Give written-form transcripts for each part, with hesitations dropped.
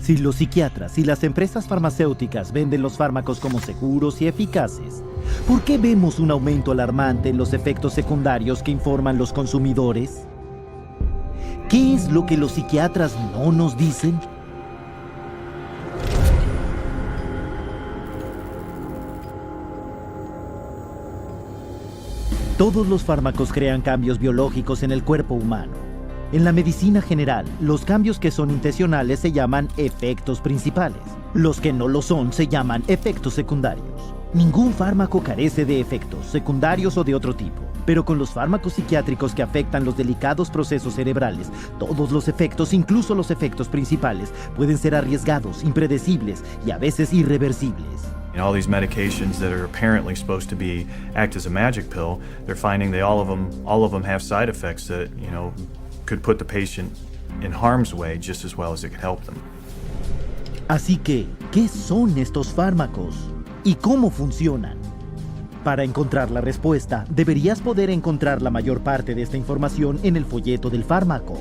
Si los psiquiatras y las empresas farmacéuticas venden los fármacos como seguros y eficaces, ¿por qué vemos un aumento alarmante en los efectos secundarios que informan los consumidores? ¿Qué es lo que los psiquiatras no nos dicen? Todos los fármacos crean cambios biológicos en el cuerpo humano. En la medicina general, los cambios que son intencionales se llaman efectos principales. Los que no lo son se llaman efectos secundarios. Ningún fármaco carece de efectos secundarios o de otro tipo. Pero con los fármacos psiquiátricos que afectan los delicados procesos cerebrales, todos los efectos, incluso los efectos principales, pueden ser arriesgados, impredecibles y a veces irreversibles. All these medications that are apparently supposed to act as a magic pill, they're finding all of them have side effects that, could put the patient in harm's way just as well as it could help them. Así que, ¿qué son estos fármacos? ¿Y cómo funcionan? Para encontrar la respuesta, deberías poder encontrar la mayor parte de esta información en el folleto del fármaco.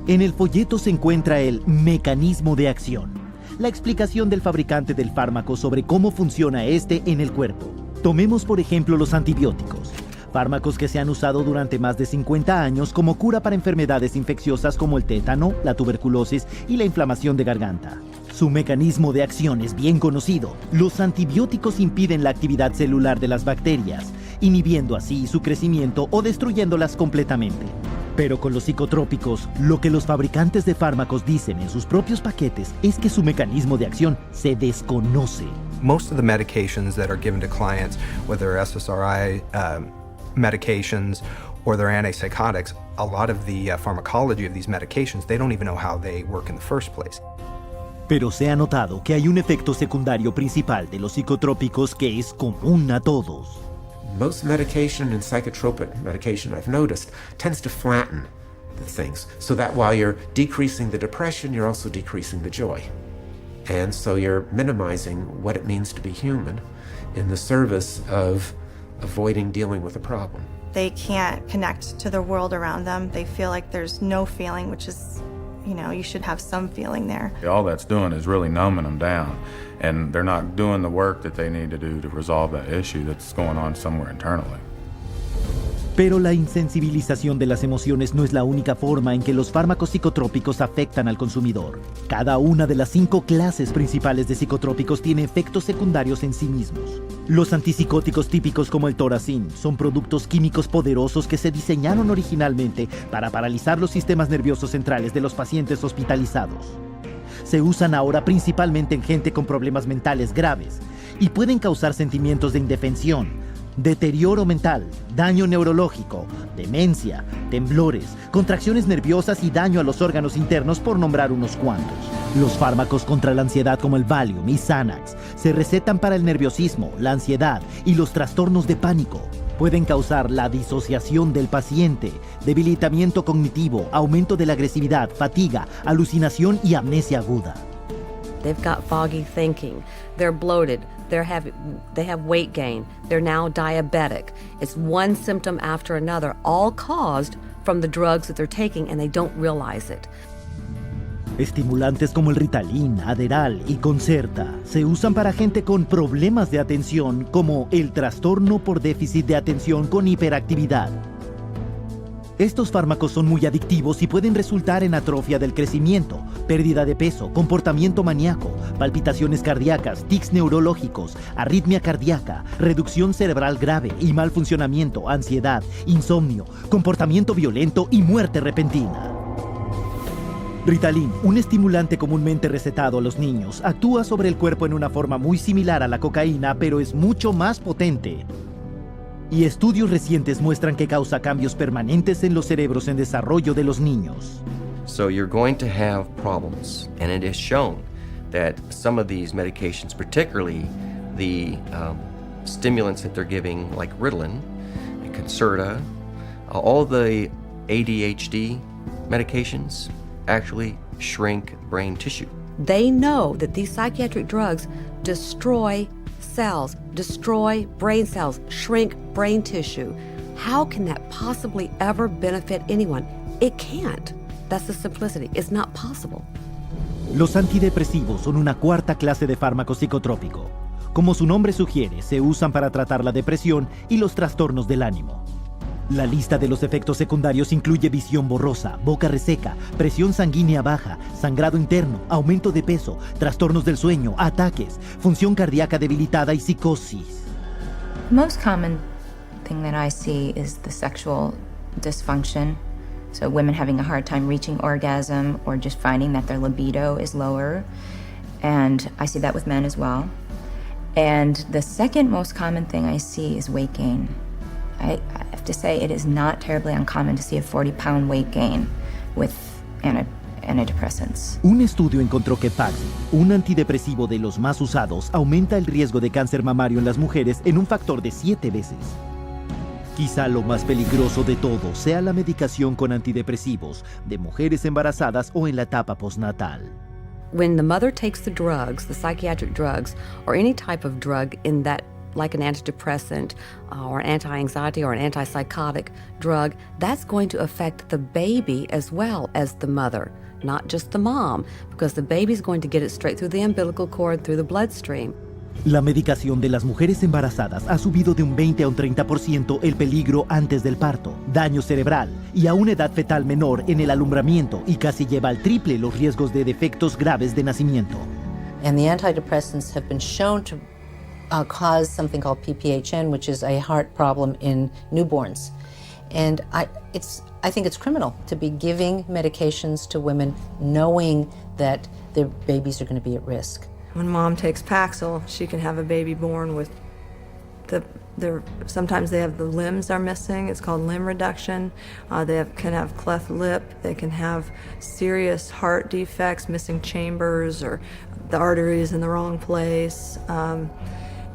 En el folleto se encuentra el mecanismo de acción, la explicación del fabricante del fármaco sobre cómo funciona este en el cuerpo. Tomemos por ejemplo los antibióticos, fármacos que se han usado durante más de 50 años como cura para enfermedades infecciosas como el tétano, la tuberculosis y la inflamación de garganta. Su mecanismo de acción es bien conocido. Los antibióticos impiden la actividad celular de las bacterias, inhibiendo así su crecimiento o destruyéndolas completamente. Pero con los psicotrópicos, lo que los fabricantes de fármacos dicen en sus propios paquetes es que su mecanismo de acción se desconoce. Most of the medications that are given to clients, whether they're SSRI medications or they're antipsychotics, a lot of the pharmacology of these medications, they don't even know how they work in the first place. Pero se ha notado que hay un efecto secundario principal de los psicotrópicos que es común a todos. Most medication and psychotropic medication, I've noticed, tends to flatten the things, so that while you're decreasing the depression, you're also decreasing the joy. And so you're minimizing what it means to be human in the service of avoiding dealing with a problem. They can't connect to the world around them. They feel like there's no feeling, which is, you should have some feeling there. All that's doing is really numbing them down, and they're not doing the work that they need to do to resolve that issue that's going on somewhere internally. Pero la insensibilización de las emociones no es la única forma en que los fármacos psicotrópicos afectan al consumidor. Cada una de las 5 clases principales de psicotrópicos tiene efectos secundarios en sí mismos. Los antipsicóticos típicos como el Thorazine son productos químicos poderosos que se diseñaron originalmente para paralizar los sistemas nerviosos centrales de los pacientes hospitalizados. Se usan ahora principalmente en gente con problemas mentales graves y pueden causar sentimientos de indefensión, deterioro mental, daño neurológico, demencia, temblores, contracciones nerviosas y daño a los órganos internos, por nombrar unos cuantos. Los fármacos contra la ansiedad como el Valium y Xanax se recetan para el nerviosismo, la ansiedad y los trastornos de pánico. Pueden causar la disociación del paciente, debilitamiento cognitivo, aumento de la agresividad, fatiga, alucinación y amnesia aguda. They've got foggy thinking. They're bloated. They have weight gain. They're now diabetic. It's one symptom after another, all caused from the drugs that they're taking, and they don't realize it. Estimulantes como el Ritalin, Adderall y Concerta se usan para gente con problemas de atención como el trastorno por déficit de atención con hiperactividad. Estos fármacos son muy adictivos y pueden resultar en atrofia del crecimiento, pérdida de peso, comportamiento maníaco, palpitaciones cardíacas, tics neurológicos, arritmia cardíaca, reducción cerebral grave y mal funcionamiento, ansiedad, insomnio, comportamiento violento y muerte repentina. Ritalin, un estimulante comúnmente recetado a los niños, actúa sobre el cuerpo en una forma muy similar a la cocaína, pero es mucho más potente. Y estudios recientes muestran que causa cambios permanentes en los cerebros en desarrollo de los niños. So you're going to have problems, and it is shown that some of these medications, particularly the stimulants that they're giving like Ritalin, Concerta, all the ADHD medications actually shrink brain tissue. They know that these psychiatric drugs destroy cells, destroy brain cells, shrink brain tissue. How can that possibly ever benefit anyone? It can't. That's the simplicity. It's not possible. Los antidepresivos son una cuarta clase de fármaco psicotrópico. Como su nombre sugiere, se usan para tratar la depresión y los trastornos del ánimo. La lista de los efectos secundarios incluye visión borrosa, boca reseca, presión sanguínea baja, sangrado interno, aumento de peso, trastornos del sueño, ataques, función cardíaca debilitada y psicosis. Most common thing that I see is the sexual dysfunction. So women having a hard time reaching orgasm or just finding that their libido is lower. And I see that with men as well. And the second most common thing I see is weight gain. I have to say it is not terribly uncommon to see a 40-pound weight gain with antidepressants. Un estudio encontró que Paxil, un antidepresivo de los más usados, aumenta el riesgo de cáncer mamario en las mujeres en un factor de 7 veces. Quizá lo más peligroso de todo sea la medicación con antidepresivos de mujeres embarazadas o en la etapa postnatal. When the mother takes the drugs, the psychiatric drugs, or any type of drug in that, like an antidepressant or an anti-anxiety or an antipsychotic drug, that's going to affect the baby as well as the mother, not just the mom, because the baby's going to get it straight through the umbilical cord, through the bloodstream. La medicación de las mujeres embarazadas ha subido de un 20 a un 30% el peligro antes del parto, daño cerebral y a una edad fetal menor en el alumbramiento y casi lleva al triple los riesgos de defectos graves de nacimiento. And the antidepressants have been shown to cause something called PPHN, which is a heart problem in newborns. And I think it's criminal to be giving medications to women knowing that their babies are going to be at risk. When mom takes Paxil, she can have a baby born with sometimes they have the limbs are missing. It's called limb reduction. Can have cleft lip. They can have serious heart defects, missing chambers, or the arteries in the wrong place.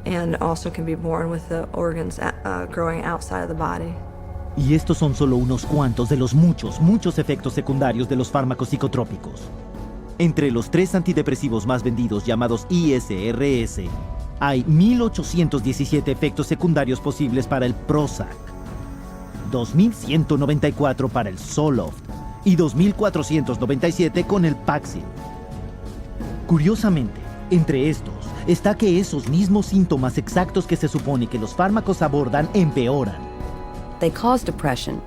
And also can be born with the organs growing outside of the body. Y estos son solo unos cuantos de los muchos efectos secundarios de los fármacos psicotrópicos. Entre los 3 antidepresivos más vendidos llamados ISRS, hay 1,817 efectos secundarios posibles para el Prozac, 2,194 para el Zoloft y 2,497 con el Paxil. Curiosamente, entre estos está que esos mismos síntomas exactos que se supone que los fármacos abordan empeoran. They cause depression.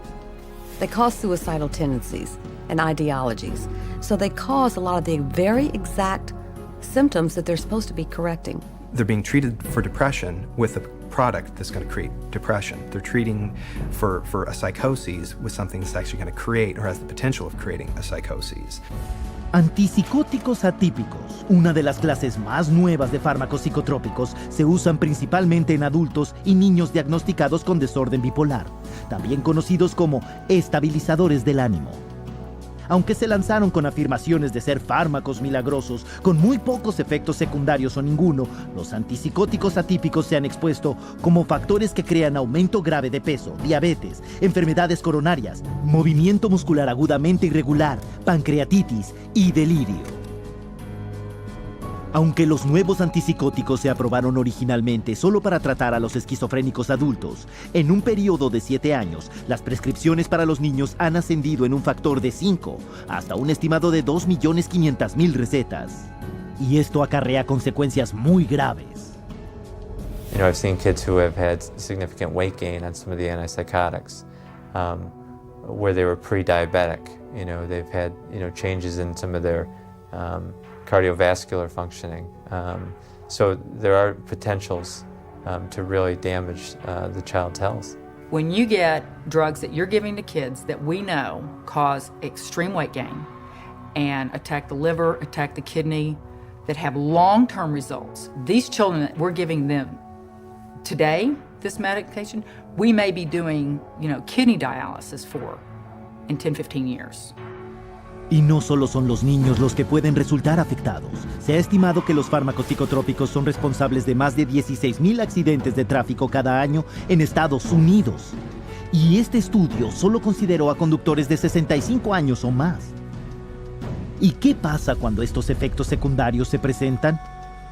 They cause suicidal tendencies and ideologies. So they cause a lot of the very exact symptoms that they're supposed to be correcting. They're being treated for depression with a product that's going to create depression. They're treating for a psychosis with something that's actually going to create or has the potential of creating a psychosis. Antipsicóticos atípicos, una de las clases más nuevas de fármacos psicotrópicos, se usan principalmente en adultos y niños diagnosticados con desorden bipolar, también conocidos como estabilizadores del ánimo. Aunque se lanzaron con afirmaciones de ser fármacos milagrosos, con muy pocos efectos secundarios o ninguno, los antipsicóticos atípicos se han expuesto como factores que crean aumento grave de peso, diabetes, enfermedades coronarias, movimiento muscular agudamente irregular, pancreatitis y delirio. Aunque los nuevos antipsicóticos se aprobaron originalmente solo para tratar a los esquizofrénicos adultos, en un periodo de 7 años, las prescripciones para los niños han ascendido en un factor de 5, hasta un estimado de 2.500.000 recetas. Y esto acarrea consecuencias muy graves. You know, I've seen kids who have had significant weight gain on some of the antipsychotics, where they were pre-diabetic. You know, they've had, changes in some of their cardiovascular functioning. So there are potentials to really damage the child's health. When you get drugs that you're giving to kids that we know cause extreme weight gain and attack the liver, attack the kidney, that have long-term results, these children that we're giving them today, this medication, we may be doing, kidney dialysis for in 10, 15 years. Y no solo son los niños los que pueden resultar afectados. Se ha estimado que los fármacos psicotrópicos son responsables de más de 16,000 accidentes de tráfico cada año en Estados Unidos. Y este estudio solo consideró a conductores de 65 años o más. ¿Y qué pasa cuando estos efectos secundarios se presentan?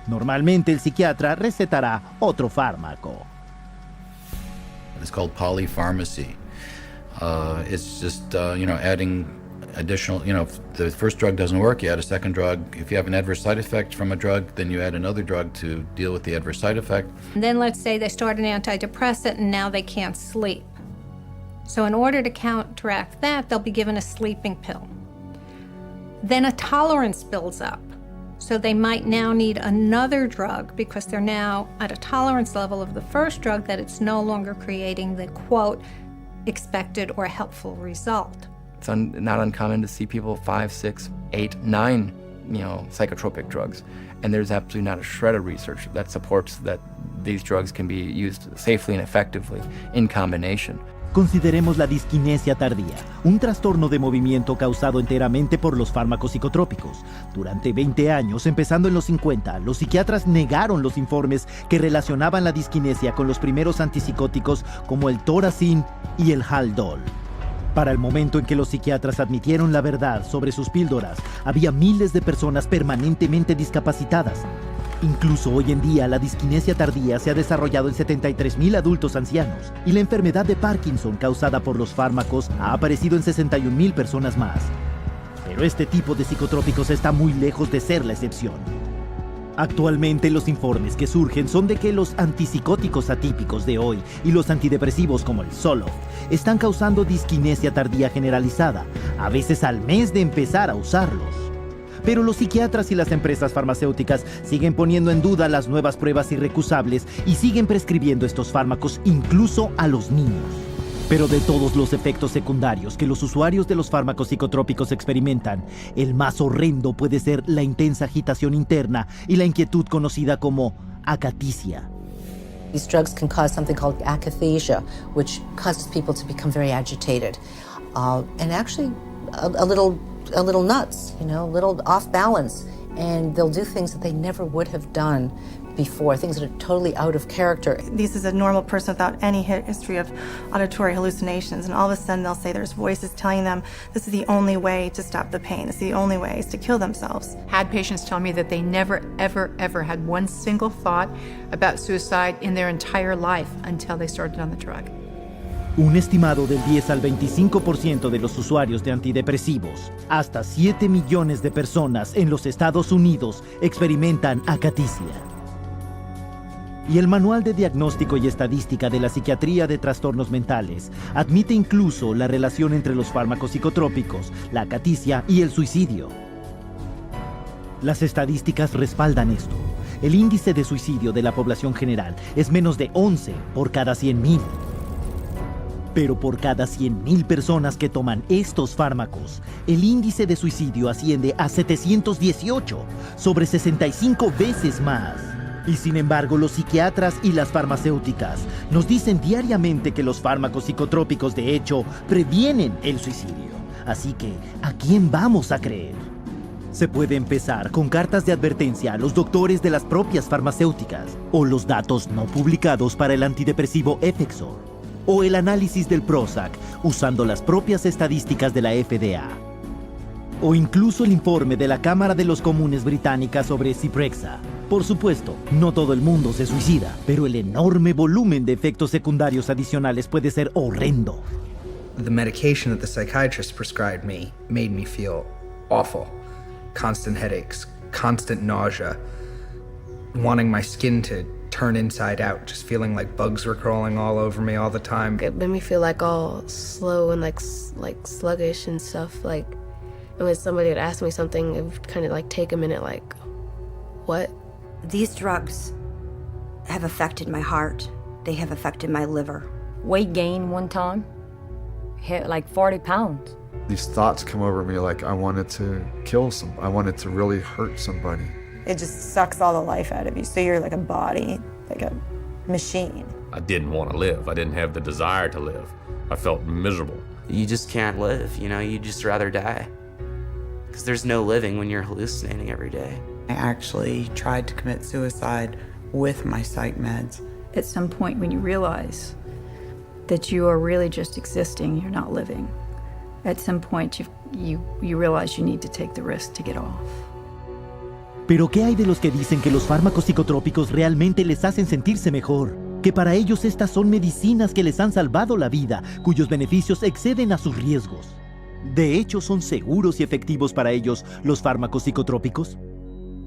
Normalmente el psiquiatra recetará otro fármaco. It's called polypharmacy. It's just, adding additional, if the first drug doesn't work, you add a second drug. If you have an adverse side effect from a drug, then you add another drug to deal with the adverse side effect. And then let's say they start an antidepressant and now they can't sleep. So in order to counteract that, they'll be given a sleeping pill. Then a tolerance builds up. So they might now need another drug because they're now at a tolerance level of the first drug that it's no longer creating the, quote, expected or helpful result. It's not uncommon to see people 5, 6, 8, 9, psychotropic drugs. And there's absolutely not a shred of research that supports that these drugs can be used safely and effectively in combination. Consideremos la disquinesia tardía, un trastorno de movimiento causado enteramente por los fármacos psicotrópicos. Durante 20 años, empezando en los 50, los psiquiatras negaron los informes que relacionaban la disquinesia con los primeros antipsicóticos como el Thorazine y el Haldol. Para el momento en que los psiquiatras admitieron la verdad sobre sus píldoras, había miles de personas permanentemente discapacitadas. Incluso hoy en día, la disquinesia tardía se ha desarrollado en 73,000 adultos ancianos y la enfermedad de Parkinson causada por los fármacos ha aparecido en 61,000 personas más. Pero este tipo de psicotrópicos está muy lejos de ser la excepción. Actualmente, los informes que surgen son de que los antipsicóticos atípicos de hoy y los antidepresivos como el Zoloft están causando disquinesia tardía generalizada, a veces al mes de empezar a usarlos. Pero los psiquiatras y las empresas farmacéuticas siguen poniendo en duda las nuevas pruebas irrecusables y siguen prescribiendo estos fármacos incluso a los niños. Pero de todos los efectos secundarios que los usuarios de los fármacos psicotrópicos experimentan, el más horrendo puede ser la intensa agitación interna y la inquietud conocida como acaticia. These drugs can cause something called akathisia, which causes people to become very agitated and actually a little nuts, a little off balance, and they'll do things that they never would have done before, things that are totally out of character. This is a normal person without any history of auditory hallucinations, and all of a sudden they'll say there's voices telling them this is the only way to stop the pain, this is the only way is to kill themselves. Had patients tell me that they never, ever, ever had one single thought about suicide in their entire life until they started on the drug. Un estimado del 10 al 25% de los usuarios de antidepresivos, hasta 7 millones de personas en los Estados Unidos experimentan acaticia. Y el Manual de Diagnóstico y Estadística de la Psiquiatría de Trastornos Mentales admite incluso la relación entre los fármacos psicotrópicos, la acaticia y el suicidio. Las estadísticas respaldan esto. El índice de suicidio de la población general es menos de 11 por cada 100,000. Pero por cada 100,000 personas que toman estos fármacos, el índice de suicidio asciende a 718, sobre 65 veces más. Y sin embargo, los psiquiatras y las farmacéuticas nos dicen diariamente que los fármacos psicotrópicos de hecho previenen el suicidio. Así que, ¿a quién vamos a creer? Se puede empezar con cartas de advertencia a los doctores de las propias farmacéuticas, o los datos no publicados para el antidepresivo Effexor, o el análisis del Prozac usando las propias estadísticas de la FDA. O incluso el informe de la Cámara de los Comunes británica sobre Zyprexa. Por supuesto, no todo el mundo se suicida, pero el enorme volumen de efectos secundarios adicionales puede ser horrendo. The medication that the psychiatrist prescribed me made me feel awful. Constant headaches, constant nausea, wanting my skin to turn inside out, just feeling like bugs were crawling all over me all the time. It made me feel like all slow and like sluggish and stuff. Like, and when somebody would ask me something, it would kind of like take a minute, like, what? These drugs have affected my heart. They have affected my liver. Weight gain one time, hit like 40 pounds. These thoughts come over me like I wanted to kill I wanted to really hurt somebody. It just sucks all the life out of you. So you're like a body, like a machine. I didn't want to live. I didn't have the desire to live. I felt miserable. You just can't live, you'd just rather die. Because there's no living when you're hallucinating every day. I actually tried to commit suicide with my psych meds. At some point when you realize that you are really just existing, you're not living, at some point you realize you need to take the risk to get off. Pero ¿qué hay de los que dicen que los fármacos psicotrópicos realmente les hacen sentirse mejor? Que para ellos estas son medicinas que les han salvado la vida, cuyos beneficios exceden a sus riesgos. ¿De hecho son seguros y efectivos para ellos los fármacos psicotrópicos?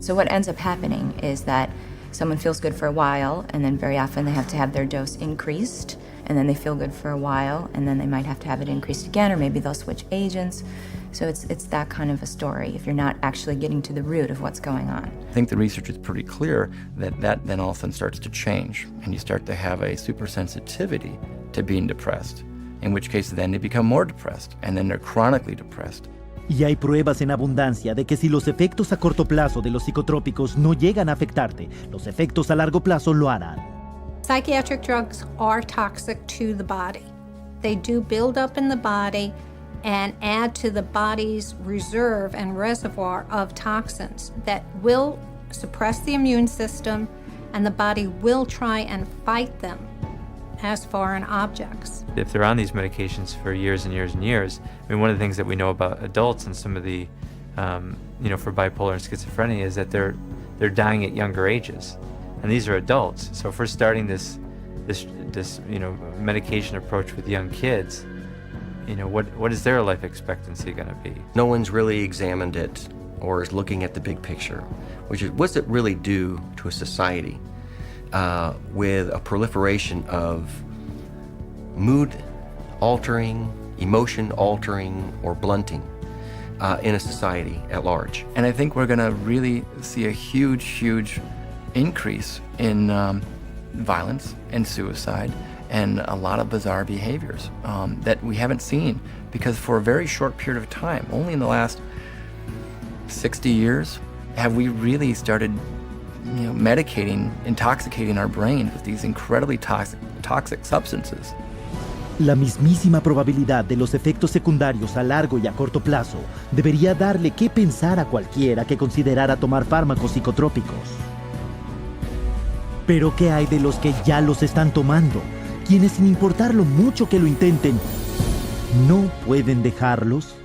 So what ends up happening is that someone feels good for a while, and then very often they have to have their dose increased, and then they feel good for a while, and then they might have to have it increased again, or maybe they'll switch agents. So it's that kind of a story if you're not actually getting to the root of what's going on. I think the research is pretty clear that then all of a sudden starts to change, and you start to have a supersensitivity to being depressed, in which case then they become more depressed, and then they're chronically depressed. Y hay pruebas en abundancia de que si los efectos a corto plazo de los psicotrópicos no llegan a afectarte, los efectos a largo plazo lo harán. Psychiatric drugs are toxic to the body. They do build up in the body and add to the body's reserve and reservoir of toxins that will suppress the immune system, and the body will try and fight them as foreign objects. If they're on these medications for years and years and years, I mean, one of the things that we know about adults and some of the, for bipolar and schizophrenia is that they're dying at younger ages, and these are adults. So if we're starting this medication approach with young kids, what is their life expectancy going to be? No one's really examined it or is looking at the big picture, which is what's it really do to a society with a proliferation of mood-altering, emotion-altering, or blunting in a society at large. And I think we're going to really see a huge increase in violence and suicide and a lot of bizarre behaviors that we haven't seen, because for a very short period of time, only in the last 60 years, have we really started intoxicating our brains with these incredibly toxic substances. La mismísima probabilidad de los efectos secundarios a largo y a corto plazo debería darle qué pensar a cualquiera que considerara tomar fármacos psicotrópicos. Pero ¿qué hay de los que ya los están tomando? Quienes, sin importar lo mucho que lo intenten, no pueden dejarlos.